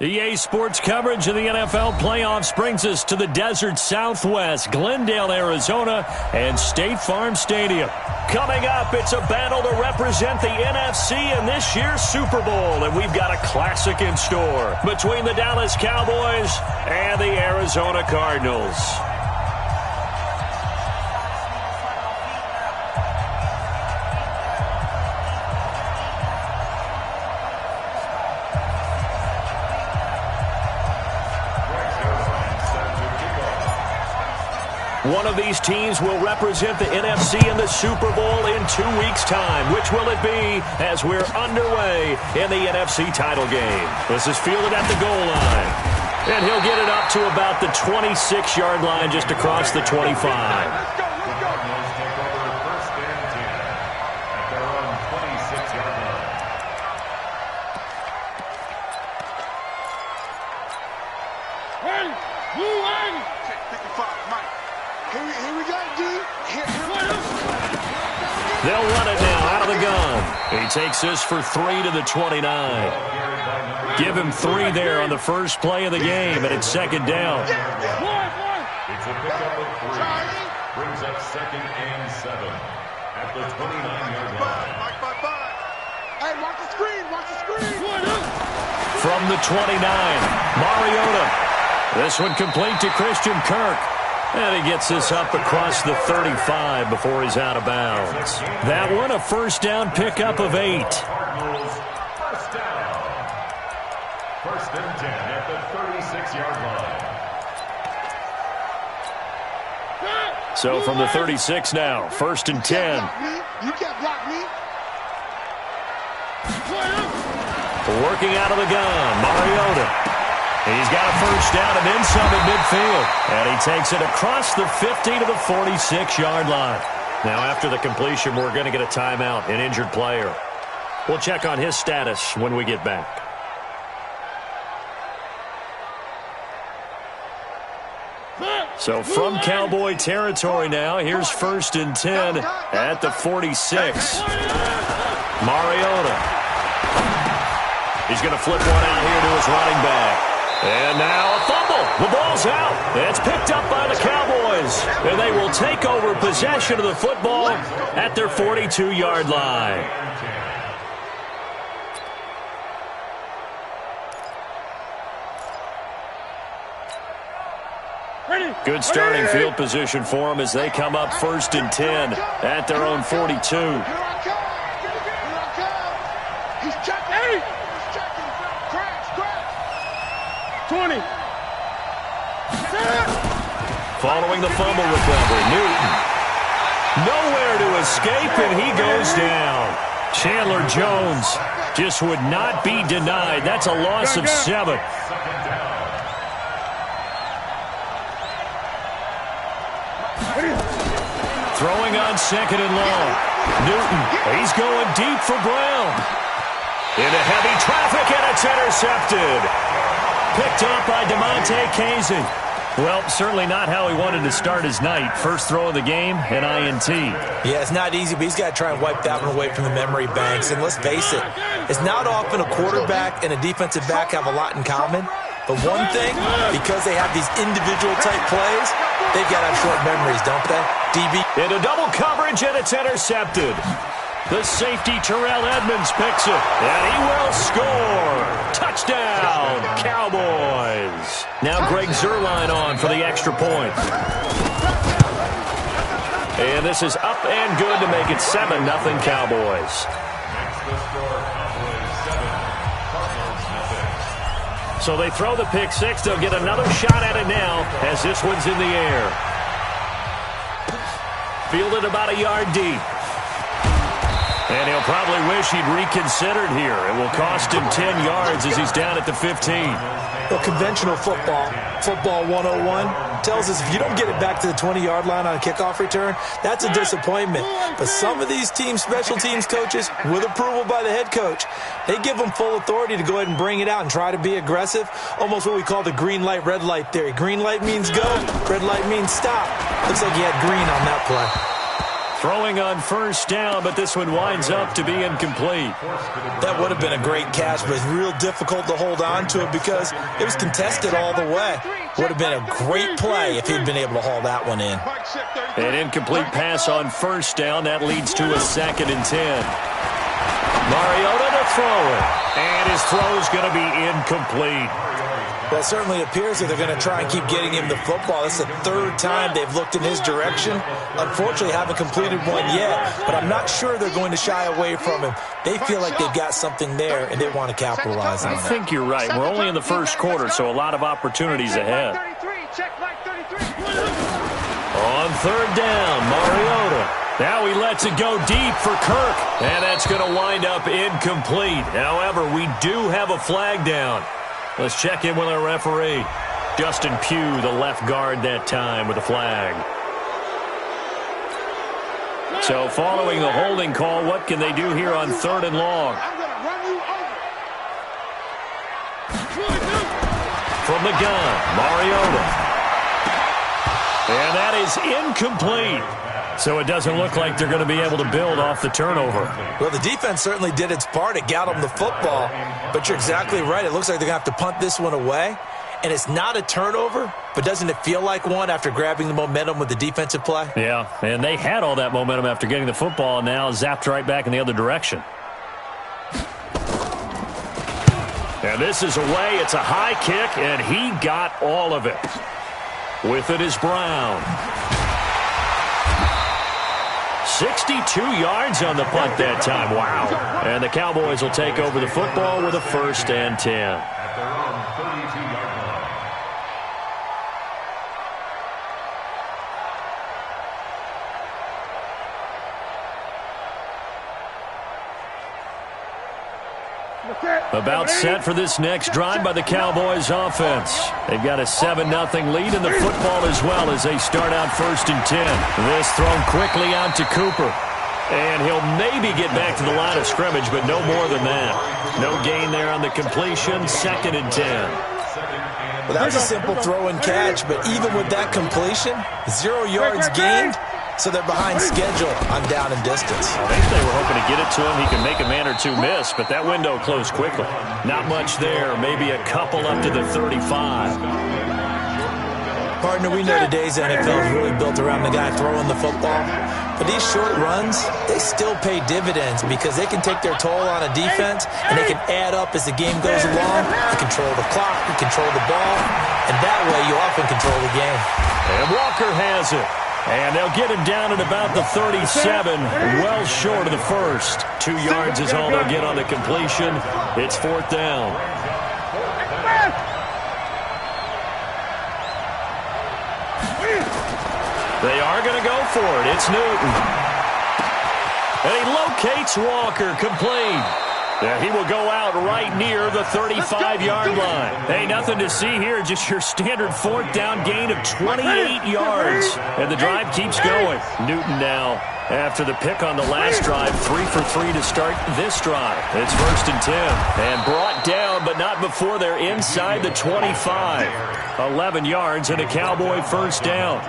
EA Sports coverage of the NFL playoffs brings us to the desert Southwest, Glendale, Arizona, and State Farm Stadium. Coming up, it's a battle to represent the NFC in this year's Super Bowl, and we've got a classic in store between the Dallas Cowboys and the Arizona Cardinals. One of these teams will represent the NFC in the Super Bowl in 2 weeks' time. Which will it be as we're underway in the NFC title game? This is fielded at the goal line. And he'll get it up to about the 26-yard line just across the 25. They'll run it now out of the gun. He takes this for 3 to the 29. Give him 3 there on the first play of the game, and it's second down. It's a pickup of 3. Brings up 2nd and 7 at the 29-yard line. Hey, watch the screen, watch the screen. From the 29, Mariota. This one complete to Christian Kirk. And he gets this up across the 35 before he's out of bounds. That one, a first down pickup of 8. Cardinals, first down. 1st and 10 at the 36-yard line. So from the 36 now, 1st and 10. You can't block me. Working out of the gun, Mariota. He's got a first down and then some at midfield. And he takes it across the 50 to the 46-yard line. Now, after the completion, we're going to get a timeout, an injured player. We'll check on his status when we get back. So from Cowboy territory now, here's 1st and 10 at the 46. Mariota. He's going to flip one out here to his running back. And now a fumble. The ball's out. It's picked up by the Cowboys. And they will take over possession of the football at their 42-yard line. Good starting field position for them as they come up 1st and 10 at their own 42. He's checking. 20. Following the fumble recovery, Newton. Nowhere to escape, and he goes down. Chandler Jones just would not be denied. That's a loss of 7. Throwing on 2nd and long. Newton, he's going deep for Brown. Into heavy traffic, and it's intercepted. Picked up by DeMonte Casey. Well, certainly not how he wanted to start his night. First throw of the game, an INT. Yeah, it's not easy, but he's got to try and wipe that one away from the memory banks. And let's face it, it's not often a quarterback and a defensive back have a lot in common. But one thing, because they have these individual-type plays, they've got to have short memories, don't they? DB. Into double coverage, and it's intercepted. The safety, Terrell Edmonds, picks it, and he will score. Touchdown, Cowboys. Now Greg Zuerlein on for the extra point. And this is up and good to make it 7-0 Cowboys. So they throw the pick 6. They'll get another shot at it now as this one's in the air. Fielded about a yard deep. And he'll probably wish he'd reconsidered here. It will cost him 10 yards as he's down at the 15. Well, conventional football 101, tells us if you don't get it back to the 20-yard line on a kickoff return, that's a disappointment. But some of these special teams coaches, with approval by the head coach, they give them full authority to go ahead and bring it out and try to be aggressive, almost what we call the green light, red light theory. Green light means go, red light means stop. Looks like he had green on that play. Throwing on first down, but this one winds up to be incomplete. That would have been a great catch, but it's real difficult to hold on to it because it was contested all the way. Would have been a great play if he'd been able to haul that one in. An incomplete pass on first down. That leads to a 2nd and 10. Mariota to throw it. And his throw's going to be incomplete. That certainly appears that they're going to try and keep getting him the football. This is the 3rd time they've looked in his direction. Unfortunately, haven't completed one yet, but I'm not sure they're going to shy away from him. They feel like they've got something there, and they want to capitalize on it. I think you're right. We're only in the first quarter, so a lot of opportunities ahead. On 3rd down, Mariota. Now he lets it go deep for Kirk, and that's going to wind up incomplete. However, we do have a flag down. Let's check in with our referee. Justin Pugh, the left guard that time with the flag. So following the holding call, what can they do here on 3rd and long? From the gun, Mariota. And that is incomplete. So it doesn't look like they're going to be able to build off the turnover. Well, the defense certainly did its part. It got them the football. But you're exactly right. It looks like they're going to have to punt this one away. And it's not a turnover, but doesn't it feel like one after grabbing the momentum with the defensive play? Yeah, and they had all that momentum after getting the football, and now zapped right back in the other direction. And this is away. It's a high kick, and he got all of it. With it is Brown. 62 yards on the punt that time. Wow. And the Cowboys will take over the football with a 1st and 10. At their own 32-yard line. About set for this next drive by the Cowboys offense. They've got a 7-0 lead in the football as well as they start out 1st and 10. This thrown quickly out to Cooper. And he'll maybe get back to the line of scrimmage, but no more than that. No gain there on the completion, 2nd and 10. Well, that was a simple throw and catch, but even with that completion, 0 yards gained, so they're behind schedule on down and distance. I think they were hoping to get it to him. He could make a man or two miss, but that window closed quickly. Not much there, maybe a couple up to the 35. Partner, we know today's NFL is really built around the guy throwing the football. But these short runs, they still pay dividends because they can take their toll on a defense, and they can add up as the game goes along. You control the clock, you control the ball, and that way you often control the game. And Walker has it. And they'll get him down at about the 37, well short of the 1st. 2 yards is all they'll get on the completion. It's 4th down. They are going to go for it. It's Newton. And he locates Walker, complete. Yeah, he will go out right near the 35-yard line. Hey, nothing to see here, just your standard 4th down gain of 28 yards. And the drive keeps going. Newton now, after the pick on the last drive, 3 for 3 to start this drive. It's 1st and 10. And brought down, but not before they're inside the 25. 11 yards and a Cowboy 1st down.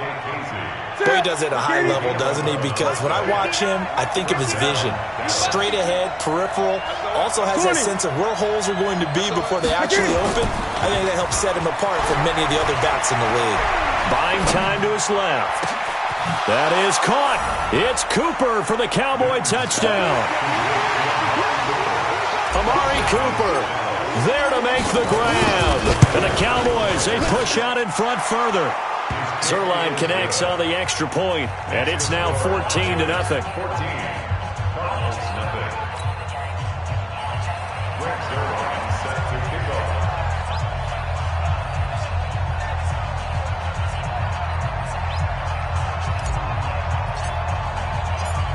Boy, he does it at a high level, doesn't he? Because when I watch him, I think of his vision. Straight ahead, peripheral. Also has that sense of where holes are going to be before they actually open. I think that helps set him apart from many of the other backs in the league. Buying time to his left. That is caught. It's Cooper for the Cowboy touchdown. Amari Cooper there to make the grab. And the Cowboys, they push out in front further. Zerline connects on the extra point, and it's now 14-0.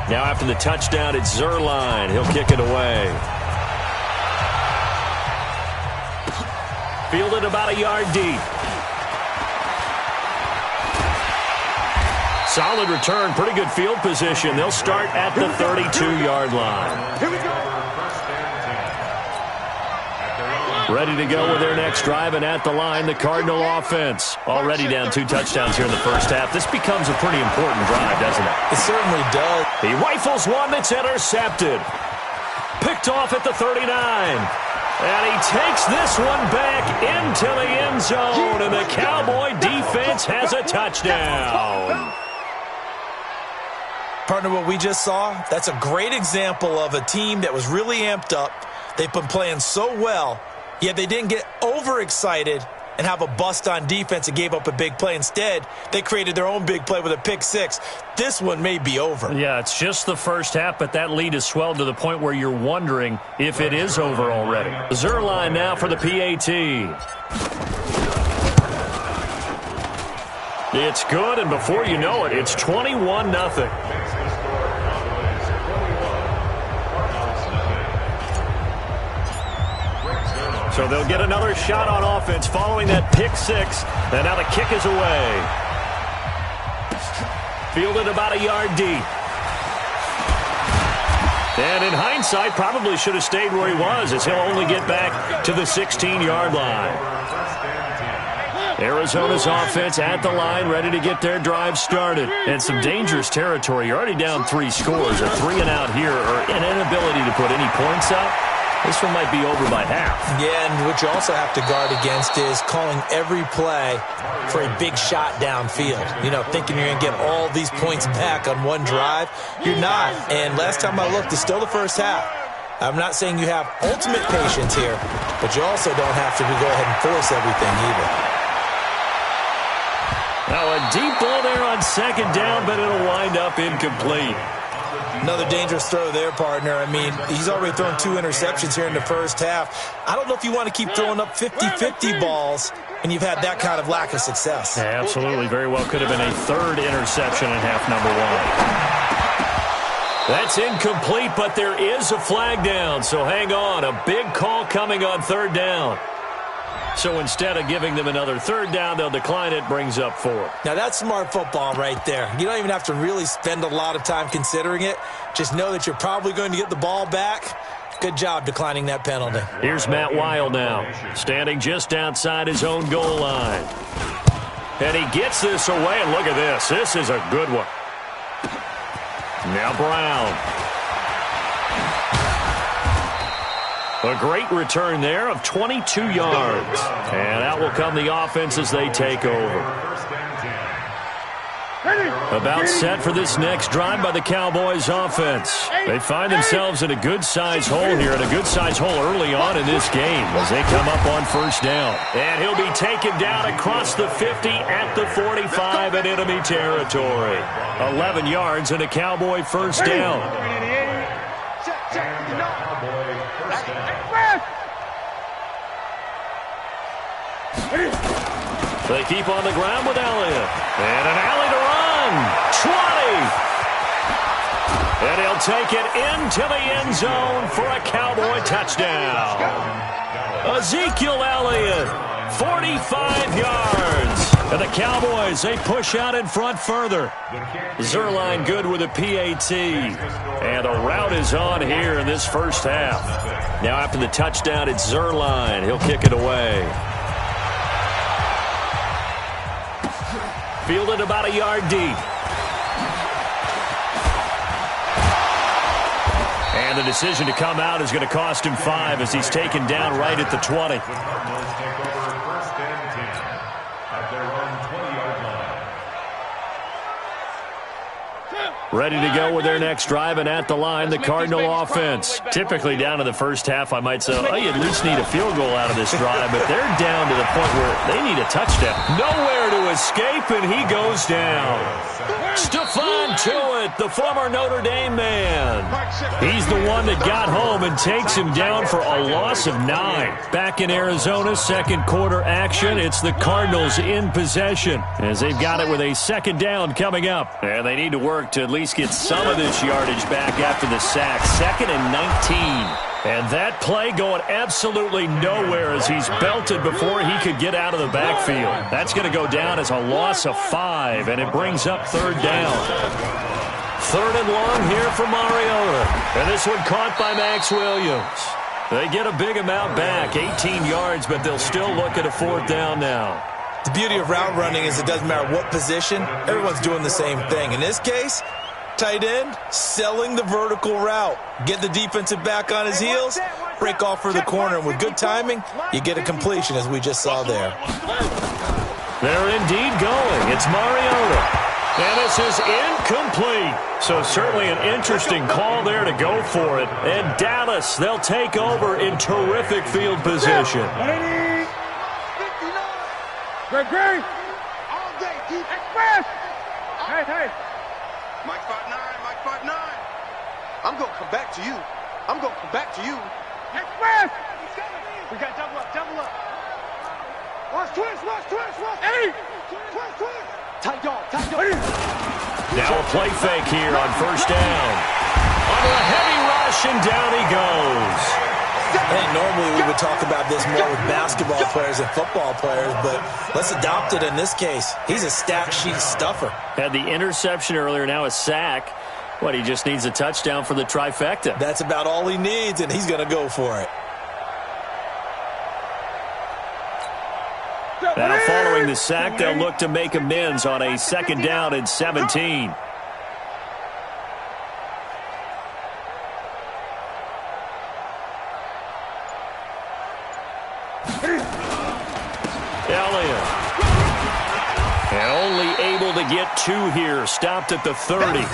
Now after the touchdown, it's Zerline. He'll kick it away. Fielded about a yard deep. Solid return, pretty good field position. They'll start at the 32-yard line. Here we go. Ready to go with their next drive, and at the line, the Cardinal offense. Already down 2 touchdowns here in the first half. This becomes a pretty important drive, doesn't it? It certainly does. He rifles one that's intercepted. Picked off at the 39. And he takes this one back into the end zone, and the Cowboy defense has a touchdown. Partner, what we just saw, that's a great example of a team that was really amped up. They've been playing so well, yet they didn't get overexcited and have a bust on defense and gave up a big play. Instead, they created their own big play with a pick six. This one may be over. Yeah, it's just the first half, but that lead has swelled to the point where you're wondering if it is over already. Zuerlein now for the PAT. It's good, and before you know it, it's 21-0. So they'll get another shot on offense following that pick six. And now the kick is away. Fielded about a yard deep. And in hindsight, probably should have stayed where he was, as he'll only get back to the 16-yard line. Arizona's offense at the line, ready to get their drive started. And some dangerous territory. You're already down 3 scores. A 3 and out here, or an inability to put any points up. This one might be over by half. Yeah, and what you also have to guard against is calling every play for a big shot downfield. You know, thinking you're going to get all these points back on one drive. You're not. And last time I looked, it's still the first half. I'm not saying you have ultimate patience here, but you also don't have to go ahead and force everything either. Now a deep ball there on second down, but it'll wind up incomplete. Another dangerous throw there, partner. I mean, he's already thrown 2 interceptions here in the first half. I don't know if you want to keep throwing up 50-50 balls when you've had that kind of lack of success. Yeah, absolutely. Very well could have been a 3rd interception in half number 1. That's incomplete, but there is a flag down, so hang on. A big call coming on 3rd down. So instead of giving them another 3rd down, they'll decline it, brings up 4. Now that's smart football right there. You don't even have to really spend a lot of time considering it. Just know that you're probably going to get the ball back. Good job declining that penalty. Here's Matt Weil now, standing just outside his own goal line. And he gets this away, and look at this. This is a good one. Now Brown. A great return there of 22 yards. And out will come the offense as they take over. About set for this next drive by the Cowboys offense. They find themselves in a good-sized hole here, and a good-sized hole early on in this game as they come up on 1st down. And he'll be taken down across the 50 at the 45 in enemy territory. 11 yards and a Cowboy 1st down. They keep on the ground with Elliott. And an alley to run. 20. And he'll take it into the end zone for a Cowboy touchdown. Ezekiel Elliott, 45 yards. And the Cowboys, they push out in front further. Zuerlein good with a PAT. And a rout is on here in this first half. Now after the touchdown, it's Zuerlein. He'll kick it away. Fielded about a yard deep. And the decision to come out is going to cost him 5 as he's taken down right at the 20. Ready to go with their next drive, and at the line, the Cardinal offense. Typically down in the first half, I might say, oh, you at least need a field goal out of this drive, but they're down to the point where they need a touchdown. Nowhere to escape, and he goes down. Stephon Tuitt, the former Notre Dame man. He's the one that got home and takes him down for a loss of 9. Back in Arizona, second quarter action. It's the Cardinals in possession as they've got it with a 2nd down coming up. And they need to work to at least get some of this yardage back after the sack. 2nd and 19. And that play going absolutely nowhere as he's belted before he could get out of the backfield. That's going to go down as a loss of 5, and it brings up 3rd down. 3rd and long here for Mariota. And this one caught by Max Williams. They get a big amount back, 18 yards, but they'll still look at a 4th down now. The beauty of route running is it doesn't matter what position, everyone's doing the same thing. In this case, tight end, selling the vertical route. Get the defensive back on his heels, break off for the corner, and with good timing, you get a completion, as we just saw there. They're indeed going. It's Mariota. And this is incomplete. So certainly an interesting call there to go for it. And Dallas, they'll take over in terrific field position. Great. All day, keep express. Hey. Mike 5'9". I'm going to come back to you. Express. We got double up. Watch twist. Hey. Twist. Tight dog. Now a play fake here on 1st down. Under a heavy rush, and down he goes. Hey, normally we would talk about this more with basketball players and football players, but let's adopt it in this case. He's a stat sheet stuffer. Had the interception earlier, now a sack. He just needs a touchdown for the trifecta. That's about all he needs, and he's going to go for it. Now following the sack, they'll look to make amends on a 2nd down and 17. Elliott. And only able to get 2 here. Stopped at the 30.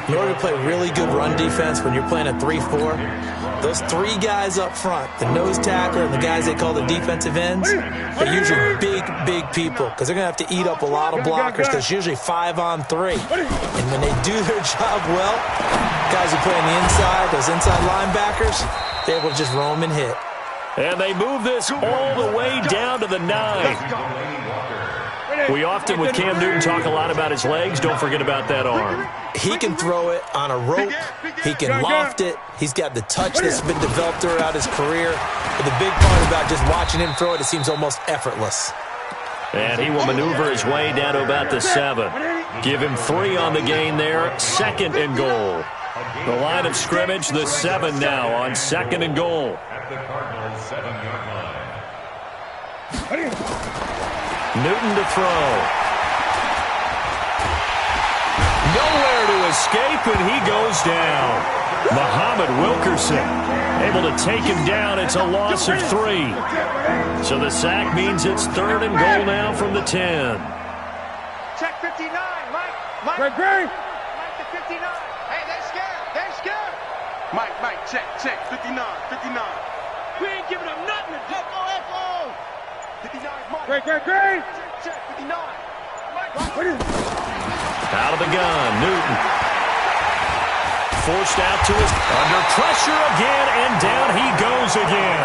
In order to play really good run defense when you're playing a 3-4, those 3 guys up front, the nose tackler and the guys they call the defensive ends, they're usually big people because they're going to have to eat up a lot of blockers because it's usually 5 on 3. And when they do their job well, guys who play on the inside, those inside linebackers, they're able to just roam and hit. And they move this all the way down to the 9. We often, with Cam Newton, talk a lot about his legs. Don't forget about that arm. He can throw it on a rope. He can loft it. He's got the touch that's been developed throughout his career. But the big part about just watching him throw it, it seems almost effortless. And he will maneuver his way down to about the 7. Give him 3 on the gain there. 2nd and goal. The line of scrimmage, the 7 now on 2nd and goal. At the Cardinals' 7-yard line. Newton to throw. Nowhere to escape, and he goes down. Muhammad Wilkerson able to take him down. It's a loss of 3. So the sack means it's 3rd and goal now from the 10. Check 59, Mike. Great. Mike to 59. Hey, they're scared. Mike, check. 59. We ain't giving them nothing to do. Echo. 59, Mike. Great. Check 59. Mike. Out of the gun, Newton. Forced out to his, under pressure again, and down he goes again.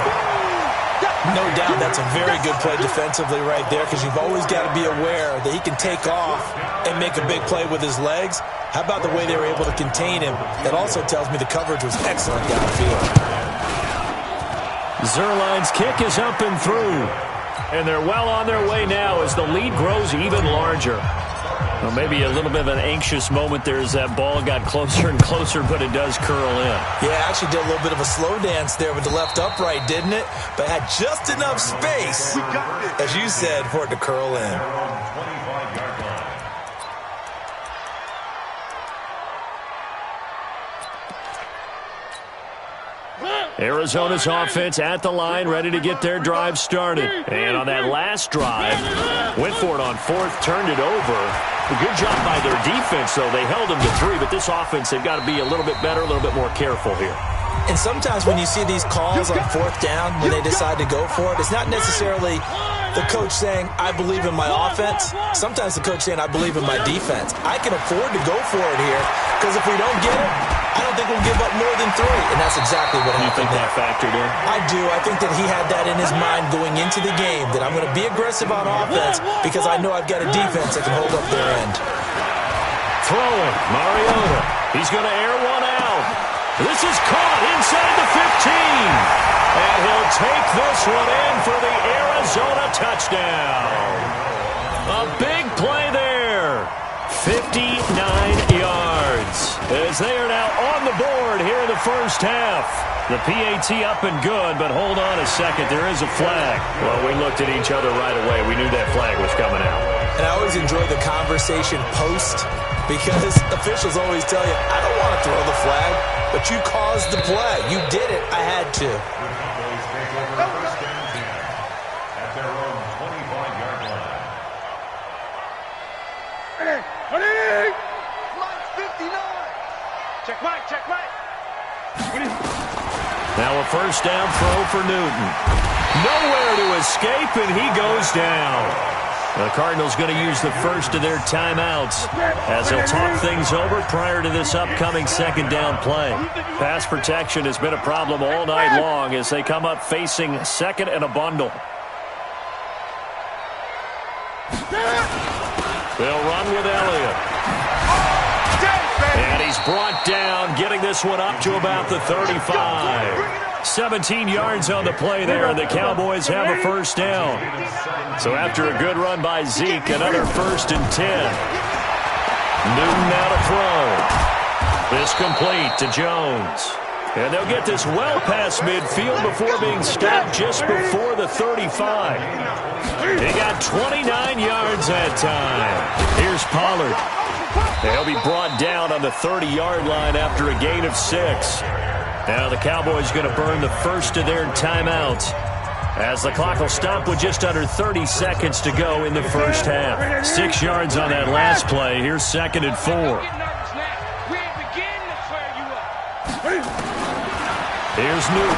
No doubt that's a very good play defensively right there because you've always got to be aware that he can take off and make a big play with his legs. How about the way they were able to contain him? That also tells me the coverage was excellent downfield. Zerline's kick is up and through. And they're well on their way now as the lead grows even larger. Well, maybe a little bit of an anxious moment there as that ball got closer and closer, but it does curl in. Yeah, actually did a little bit of a slow dance there with the left upright, didn't it? But had just enough space, as you said, for it to curl in. Arizona's offense at the line, ready to get their drive started. And on that last drive, went for it on 4th, turned it over. A good job by their defense, though. They held them to 3, but this offense, they've got to be a little bit better, a little bit more careful here. And sometimes when you see these calls on 4th down, when they decide to go for it, it's not necessarily the coach saying, I believe in my offense. Sometimes the coach saying, I believe in my defense. I can afford to go for it here, because if we don't get it, I don't think we'll give up more than 3, and that's exactly what happened. You think that factored in? I do. I think that he had that in his mind going into the game, that I'm going to be aggressive on offense because I know I've got a defense that can hold up their end. Throwing, Mariota. He's going to air one out. This is caught inside the 15. And he'll take this one in for the Arizona touchdown. A big play there. 59 yards. as they are now on the board here in the first half. The PAT up and good, but hold on a second. There is a flag. Well, we looked at each other right away. We knew that flag was coming out. And I always enjoy the conversation post because officials always tell you, I don't want to throw the flag, but you caused the play. You did it. I had to. At their own 25-yard line. Mike 59. Check Mike, check Mike. Now a first down throw for Newton. Nowhere to escape, and he goes down. The Cardinals going to use the first of their timeouts as they'll talk things over prior to this upcoming second down play. Pass protection has been a problem all night long as they come up facing second and a bundle. They'll run with Elliott. And he's brought down, getting this one up to about the 35. 17 yards on the play there, and the Cowboys have a first down. So after a good run by Zeke, another 1st and 10. Newton now to throw. This complete to Jones. And they'll get this well past midfield before being stopped just before the 35. He got 29 yards that time. Here's Pollard. He'll be brought down on the 30-yard line after a gain of 6. Now the Cowboys going to burn the first of their timeouts as the clock will stop with just under 30 seconds to go in the first half. 6 yards on that last play. Here's 2nd and 4. Here's Newton.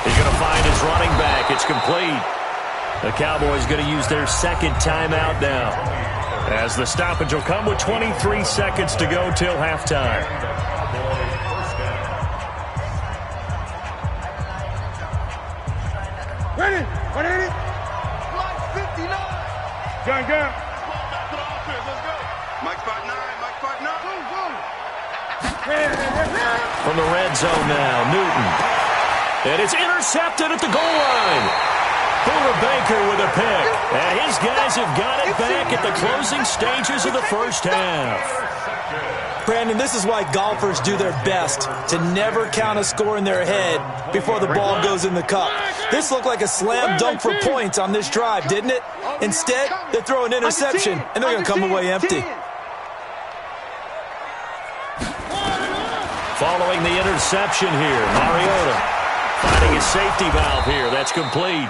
He's going to find his running back. It's complete. The Cowboys going to use their second timeout now as the stoppage will come with 23 seconds to go till halftime. Ready? What is it? Mike 59. Gun. Mike 59. Mike 59. From the red zone now, Newton. And it's intercepted at the goal line. Fuller Baker with a pick. And his guys have got it back at the closing stages of the first half. Brandon, this is why golfers do their best to never count a score in their head before the ball goes in the cup. This looked like a slam dunk for points on this drive, didn't it? Instead, they throw an interception, and they're going to come away empty. Following the interception here, Mariota finding a safety valve here. That's complete.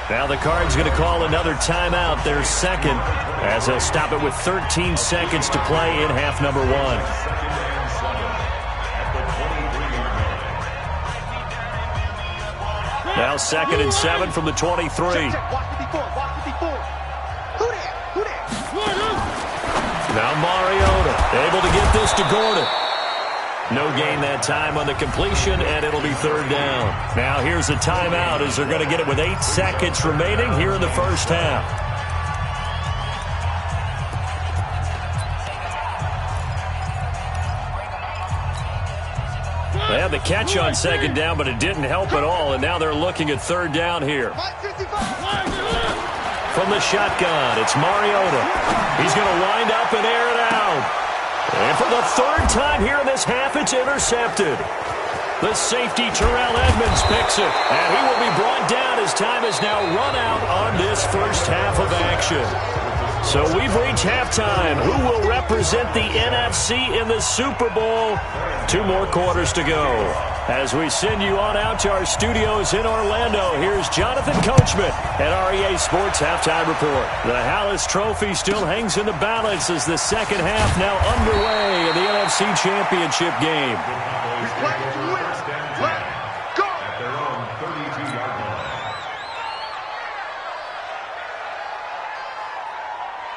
Now the Cards going to call another timeout, their second, as they'll stop it with 13 seconds to play in half number 1. Now 2nd and 7 from the 23. Now Mariota able to get this to Gordon. No gain that time on the completion, and it'll be 3rd down. Now here's a timeout as they're going to get it with 8 seconds remaining here in the first half. They had the catch on 2nd down, but it didn't help at all, and now they're looking at 3rd down here. From the shotgun, it's Mariota. He's going to wind up and air it out. And for the 3rd time here in this half, it's intercepted. The safety, Terrell Edmonds, picks it. And he will be brought down as time has now run out on this first half of action. So we've reached halftime. Who will represent the NFC in the Super Bowl? 2 more quarters to go. As we send you on out to our studios in Orlando, here's Jonathan Coachman at REA Sports Halftime Report. The Hallis Trophy still hangs in the balance as the second half now underway in the NFC Championship game.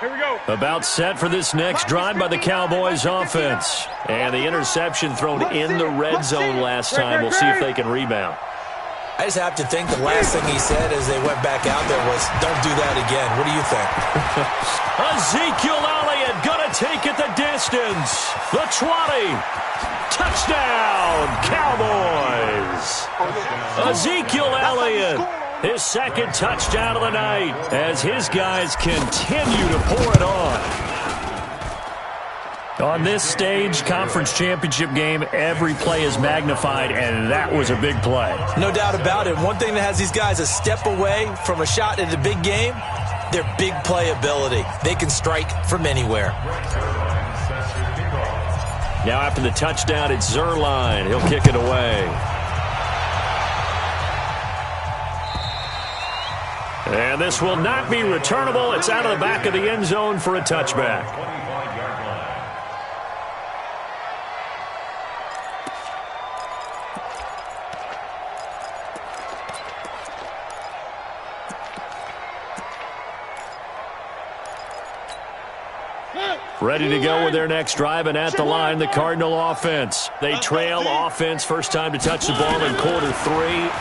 Here we go. About set for this next drive by the Cowboys offense. And the interception thrown in the red zone last time. We'll see if they can rebound. I just have to think the last thing he said as they went back out there was, don't do that again. What do you think? Ezekiel Elliott going to take it the distance. The 20. Touchdown, Cowboys. Ezekiel Elliott. His second touchdown of the night as his guys continue to pour it on. On this stage, conference championship game, every play is magnified, and that was a big play. No doubt about it. One thing that has these guys a step away from a shot at a big game, their big play ability. They can strike from anywhere. Now after the touchdown, it's Zerline. He'll kick it away. And this will not be returnable. It's out of the back of the end zone for a touchback. Ready to go with their next drive, and at the line, the Cardinal offense. They trail offense first time to touch the ball in quarter 3,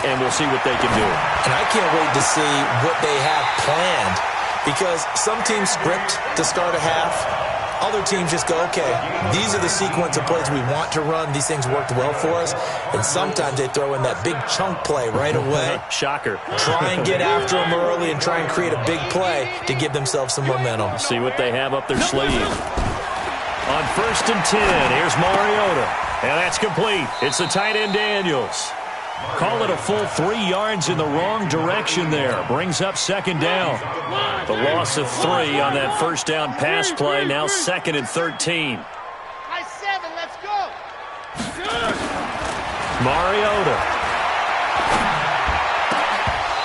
and we'll see what they can do. And I can't wait to see what they have planned, because some teams script to start a half. Other teams just go, okay, these are the sequence of plays we want to run. These things worked well for us. And sometimes they throw in that big chunk play right away. Shocker. Try and get after them early and try and create a big play to give themselves some momentum. See what they have up their sleeve. On 1st and 10, here's Mariota. And that's complete. It's the tight end Daniels. Call it a full 3 yards in the wrong direction there. Brings up 2nd down. The loss of 3 on that first down pass play. Now 2nd and 13. High 7, let's go. Mariota.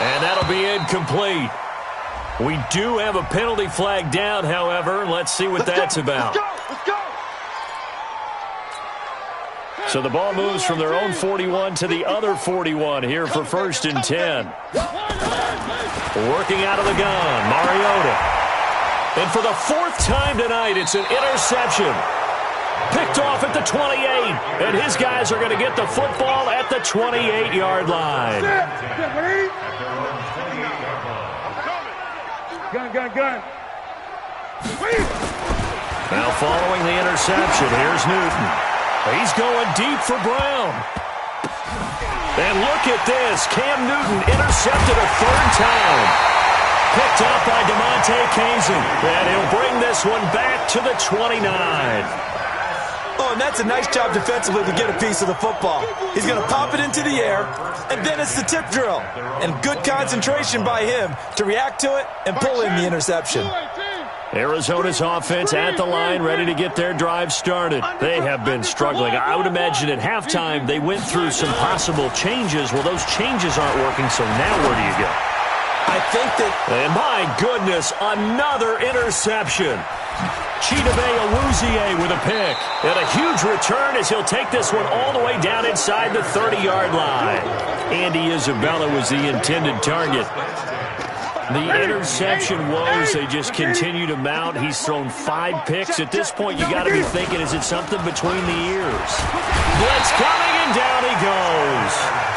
And that'll be incomplete. We do have a penalty flag down, however. Let's see what that's about. Let's go. So the ball moves from their own 41 to the other 41 here for 1st and 10. Working out of the gun, Mariota. And for the 4th time tonight, it's an interception. Picked off at the 28. And his guys are going to get the football at the 28-yard line. Gun. Now following the interception, here's Newton. He's going deep for Brown. And look at this. Cam Newton intercepted a 3rd time. Picked up by DeMonte Kazin. And he'll bring this one back to the 29. Oh, and that's a nice job defensively to get a piece of the football. He's going to pop it into the air, and then it's the tip drill. And good concentration by him to react to it and pull in the interception. Arizona's offense at the line, ready to get their drive started. They have been struggling. I would imagine at halftime they went through some possible changes. Well, those changes aren't working, so now where do you go? I think that... And my goodness, another interception. Chidobe Awuzie with a pick. And a huge return as he'll take this one all the way down inside the 30-yard line. Andy Isabella was the intended target. The interception woes, they just continue to mount. He's thrown 5 picks. At this point, you got to be thinking, is it something between the ears? Blitz coming, and down he goes.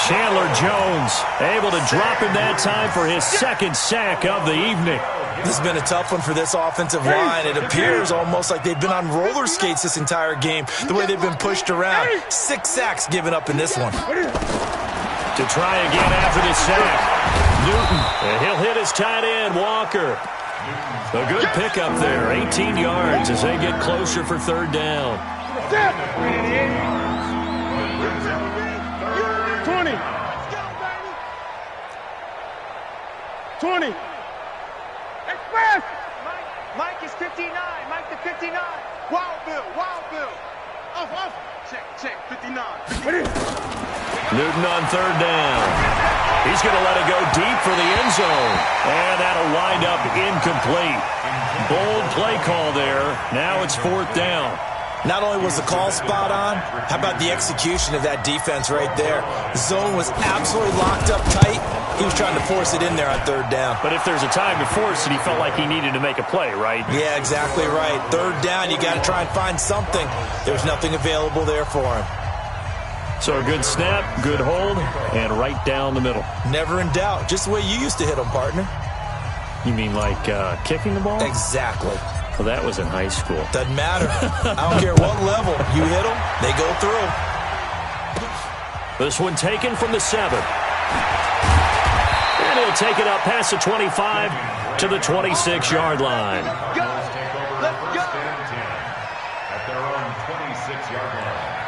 Chandler Jones able to drop him that time for his 2nd sack of the evening. This has been a tough one for this offensive line. It appears almost like they've been on roller skates this entire game, the way they've been pushed around. 6 sacks given up in this one. To try again after this sack. Newton, and he'll hit his tight end, Walker. A good pickup there, 18 yards as they get closer for 3rd down. 20. Express. Mike is 59. Mike the 59. Wild Bill. Off. Check. 59. Newton on 3rd down. He's going to let it go deep for the end zone. And that'll wind up incomplete. Bold play call there. Now it's 4th down. Not only was the call spot on, how about the execution of that defense right there? The zone was absolutely locked up tight. He was trying to force it in there on 3rd down. But if there's a time to force it, he felt like he needed to make a play, right? Yeah, exactly right. 3rd down, you got to try and find something. There's nothing available there for him. So a good snap, good hold, and right down the middle. Never in doubt. Just the way you used to hit them, partner. You mean like kicking the ball? Exactly. Well, that was in high school. Doesn't matter. I don't care what level. You hit them, they go through. This one taken from the 7. And he'll take it up past the 25 to the 26-yard line. Let's go. 36-yard line.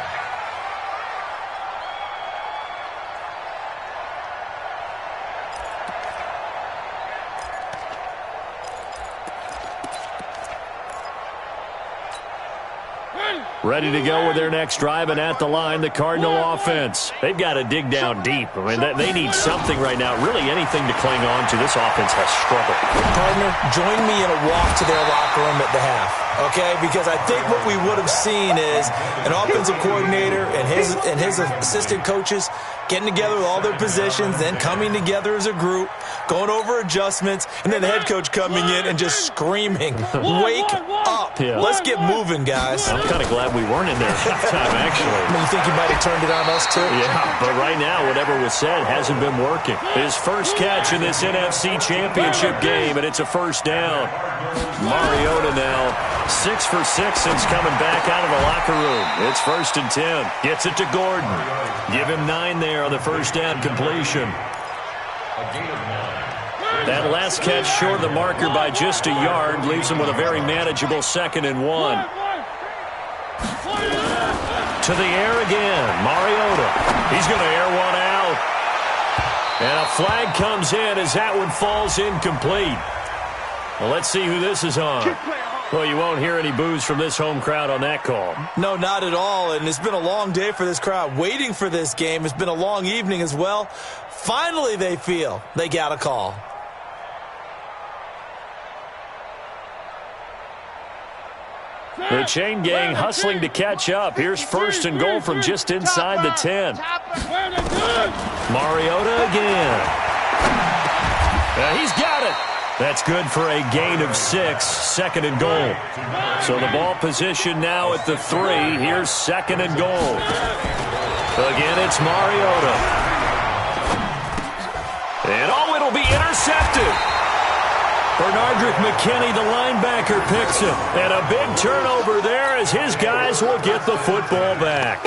Ready to go with their next drive, and at the line, the Cardinal offense. They've got to dig down deep. I mean, they need something right now, really anything to cling on to. This offense has struggled. Partner, join me in a walk to their locker room at the half, okay? Because I think what we would have seen is an offensive coordinator and his assistant coaches getting together with all their positions, then coming together as a group, going over adjustments, and then the head coach coming in and just screaming, wake up. Yeah. Let's get moving, guys. I'm kind of glad we weren't in there at halftime, actually. You think you might have turned it on us, too? Yeah, but right now, whatever was said hasn't been working. His first catch in this NFC Championship game, and it's a first down. Mariota now 6 for 6 since coming back out of the locker room. It's 1st and 10. Gets it to Gordon. Give him 9 there on the first down completion. That last catch short of the marker by just a yard leaves him with a very manageable 2nd and 1. To the air again. Mariota. He's going to air one out. And a flag comes in as that one falls incomplete. Well, let's see who this is on. Well, you won't hear any boos from this home crowd on that call. No, not at all, and it's been a long day for this crowd. Waiting for this game. It's been a long evening as well. Finally, they feel they got a call. The chain gang hustling to catch up. Here's 1st and goal from just inside the 10. Mariota again. He's got it. That's good for a gain of 6, 2nd and goal. So the ball position now at the 3. Here's 2nd and goal. Again, it's Mariota. And it'll be intercepted. Bernardrick McKinney, the linebacker, picks it. And a big turnover there as his guys will get the football back.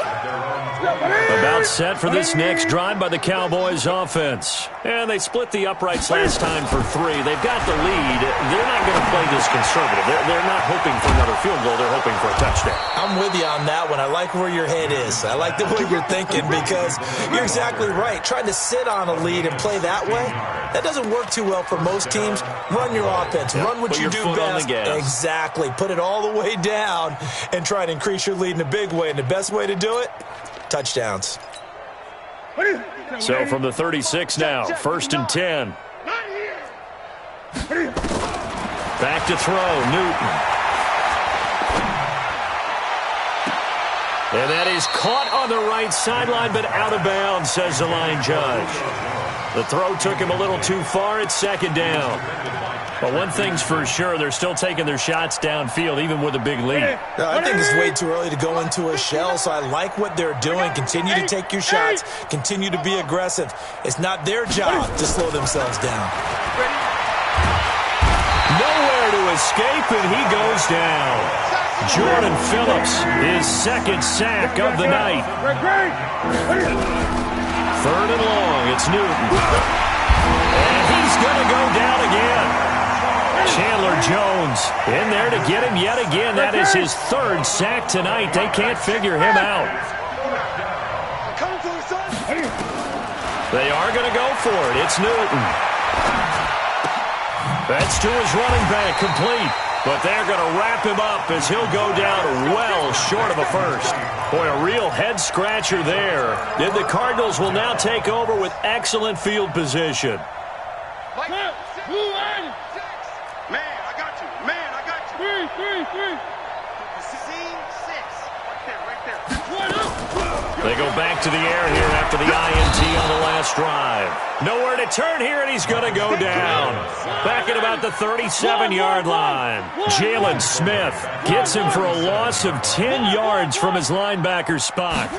About set for this next drive by the Cowboys offense. And they split the uprights last time for 3. They've got the lead. They're not going to play this conservative. They're not hoping for another field goal. They're hoping for a touchdown. I'm with you on that one. I like where your head is. I like the way you're thinking because you're exactly right. Trying to sit on a lead and play that way, that doesn't work too well for most teams. Run your offense. Run what you do best. Exactly. Put it all the way down and try to increase your lead in a big way. And the best way to do it, touchdowns. So from the 36 now, 1st and 10. Back to throw, Newton. And that is caught on the right sideline, but out of bounds, says the line judge. The throw took him a little too far. It's 2nd down. But one thing's for sure, they're still taking their shots downfield, even with a big lead. I think it's way too early to go into a shell, so I like what they're doing. Continue to take your shots. Continue to be aggressive. It's not their job to slow themselves down. Nowhere to escape, and he goes down. Jordan Phillips, his 2nd sack of the night. 3rd and long, it's Newton. And he's going to go down again. Chandler Jones in there to get him yet again. That is his 3rd sack tonight. They can't figure him out. They are going to go for it. It's Newton. That's to his running back, complete. But they're going to wrap him up as he'll go down well short of a first. Boy, a real head-scratcher there. And the Cardinals will now take over with excellent field position. They go back to the air here after the INT on the last drive. Nowhere to turn here, and he's going to go down. Back at about the 37-yard line. Jalen Smith gets him for a loss of 10 yards from his linebacker spot.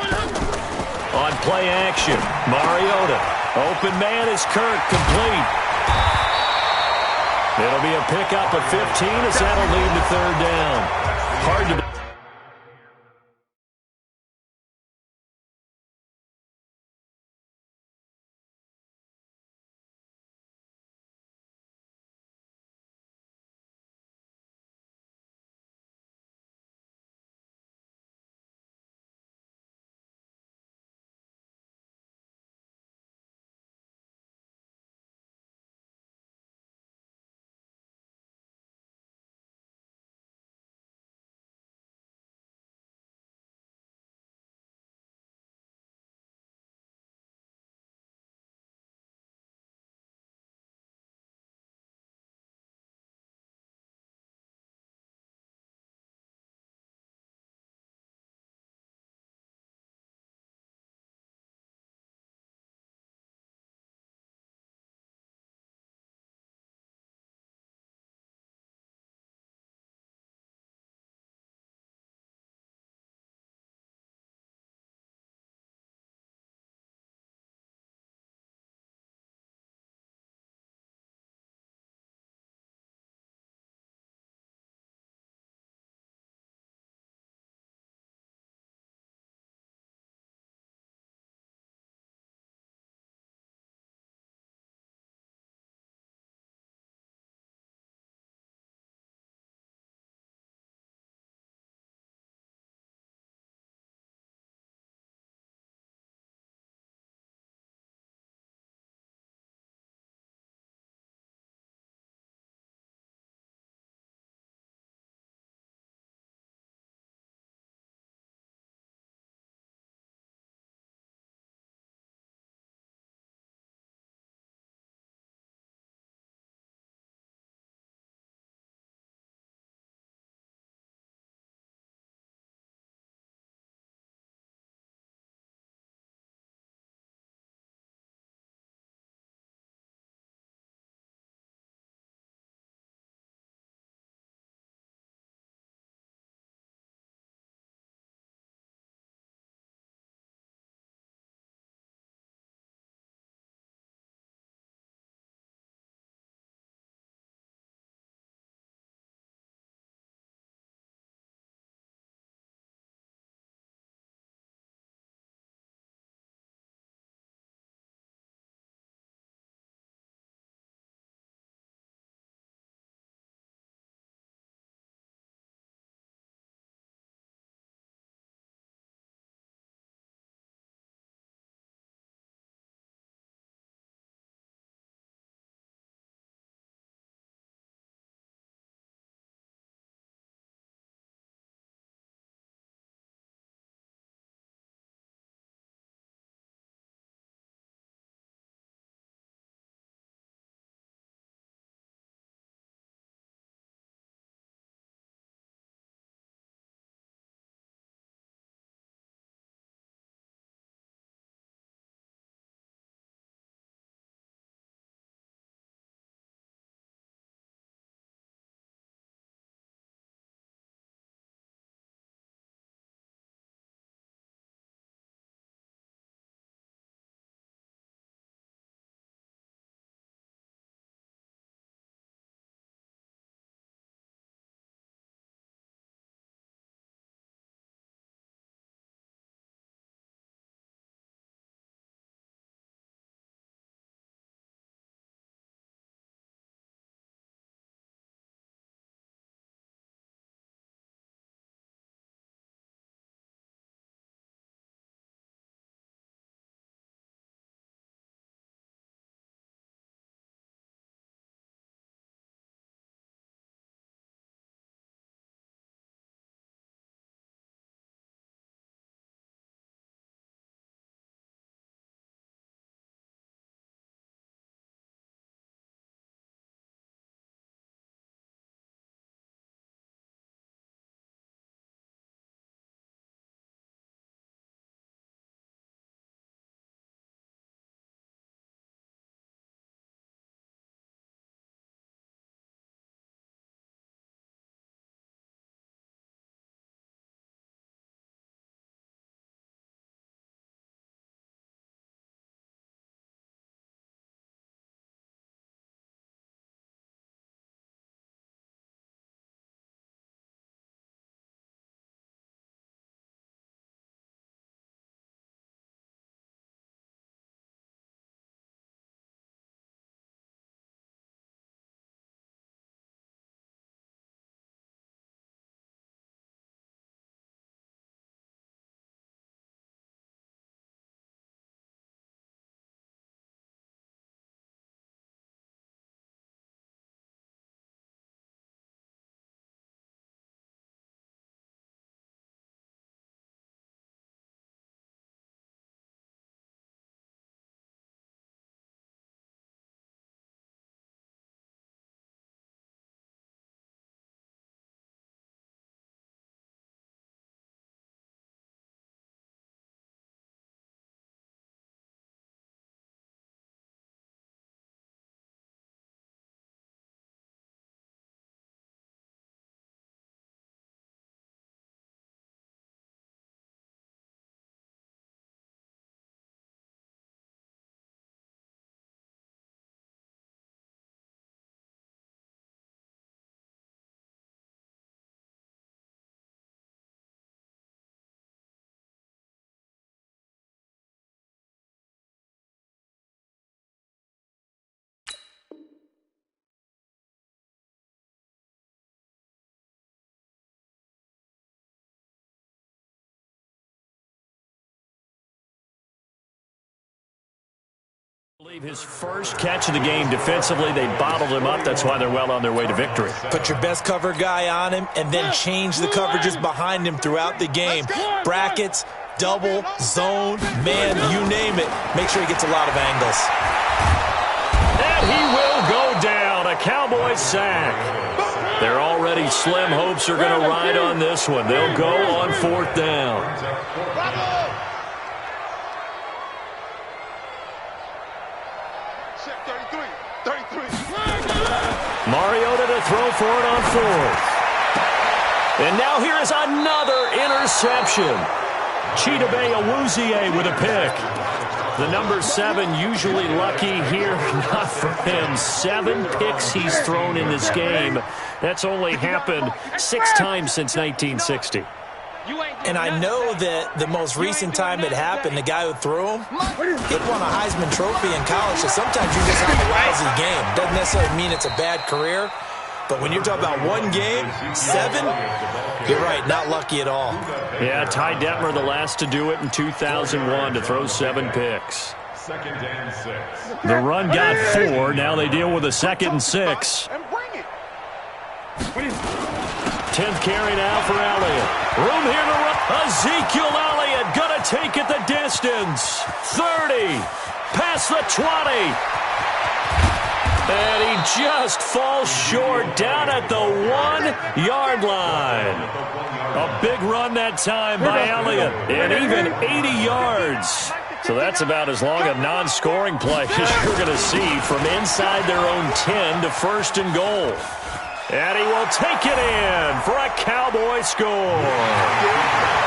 On play action, Mariota. Open man is Kirk, complete. It'll be a pickup of 15 as that'll lead to 3rd down. Hard to His first catch of the game defensively, they bottled him up. That's why they're well on their way to victory. Put your best cover guy on him and then change the coverages behind him throughout the game. Brackets, double, zone, man, you name it. Make sure he gets a lot of angles. And he will go down. A Cowboy sack. Their already slim hopes are going to ride on this one. They'll go on 4th down. Mariota to throw for it on 4th. And now here is another interception. Chidobe Awuzie with a pick. The number 7 usually lucky here. Not for him. 7 picks he's thrown in this game. That's only happened 6 times since 1960. And I know that the most recent time it happened, the guy who threw him, he won a Heisman Trophy in college, so sometimes you just have a lousy game. Doesn't necessarily mean it's a bad career, but when you're talking about one game, 7, you're right, not lucky at all. Yeah, Ty Detmer, the last to do it in 2001, to throw 7 picks. 2nd and 6. The run got 4. Now they deal with a 2nd and 6. 10th carry now for Elliott. Room here to run. Ezekiel Elliott going to take it the distance. 30. Past the 20. And he just falls short down at the 1-yard line. A big run that time by Elliott. And even 80 yards. So that's about as long a non-scoring play as you're going to see from inside their own 10 to 1st and goal. And he will take it in for a Cowboy score.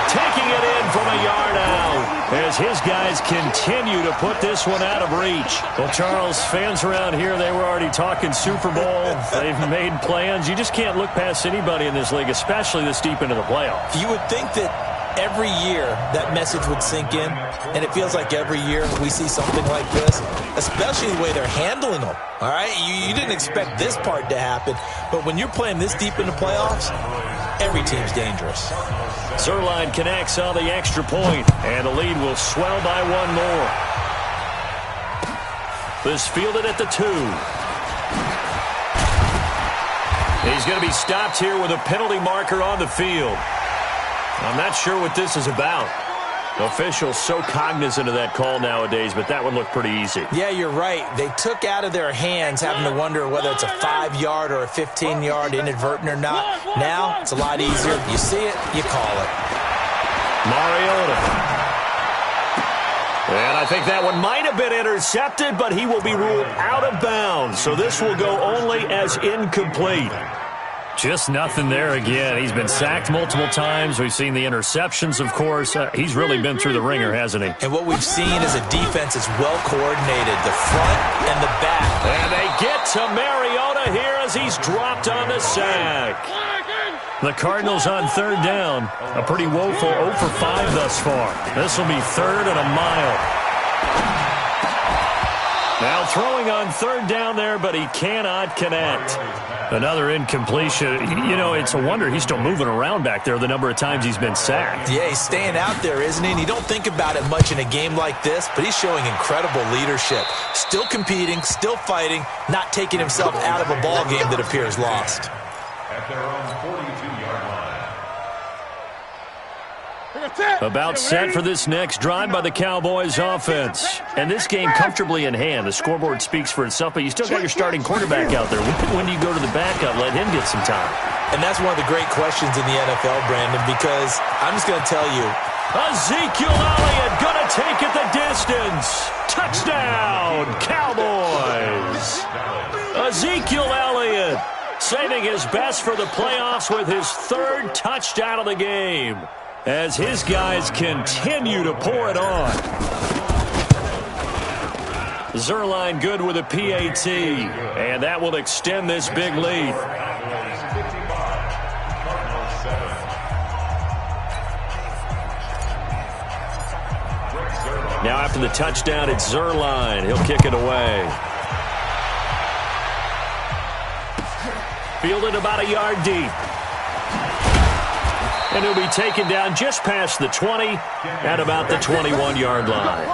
Taking it in from a yard out as his guys continue to put this one out of reach. Well, Charles, fans around here, they were already talking Super Bowl. They've made plans. You just can't look past anybody in this league, especially this deep into the playoffs. You would think that every year that message would sink in, and it feels like every year we see something like this, especially the way they're handling them. All right, you didn't expect this part to happen, but when you're playing this deep in the playoffs, every team's dangerous. Zerline connects on the extra point, and the lead will swell by 1 more. This fielded at the 2. He's going to be stopped here with a penalty marker on the field. I'm not sure what this is about. Officials so cognizant of that call nowadays, but that one looked pretty easy. Yeah, you're right. They took out of their hands having to wonder whether it's a 5-yard or a 15-yard inadvertent or not. Now, it's a lot easier. You see it, you call it. Mariota. And I think that one might have been intercepted, but he will be ruled out of bounds. So this will go only as incomplete. Just nothing there again. He's been sacked multiple times. We've seen the interceptions, of course. He's really been through the ringer, hasn't he? And what we've seen is a defense that's well coordinated, the front and the back. And they get to Mariota here as he's dropped on the sack. The Cardinals on 3rd down. A pretty woeful 0 for 5 thus far. This will be 3rd and a mile. Now throwing on 3rd down there, but he cannot connect. Another incompletion. You know, it's a wonder he's still moving around back there the number of times he's been sacked. Yeah, he's staying out there, isn't he? And you don't think about it much in a game like this, but he's showing incredible leadership. Still competing, still fighting, not taking himself out of a ball game that appears lost. At their own 42-yard line. About set for this next drive by the Cowboys offense. And this game comfortably in hand. The scoreboard speaks for itself, but you still got your starting quarterback out there. When do you go to the backup, let him get some time? And that's one of the great questions in the NFL, Brandon, because I'm just going to tell you. Ezekiel Elliott going to take it the distance. Touchdown, Cowboys. Ezekiel Elliott saving his best for the playoffs with his 3rd touchdown of the game, as his guys continue to pour it on. Zerline good with a PAT, and that will extend this big lead. Now after the touchdown, it's Zerline. He'll kick it away. Fielded about a yard deep. And he'll be taken down just past the 20 at about the 21-yard line.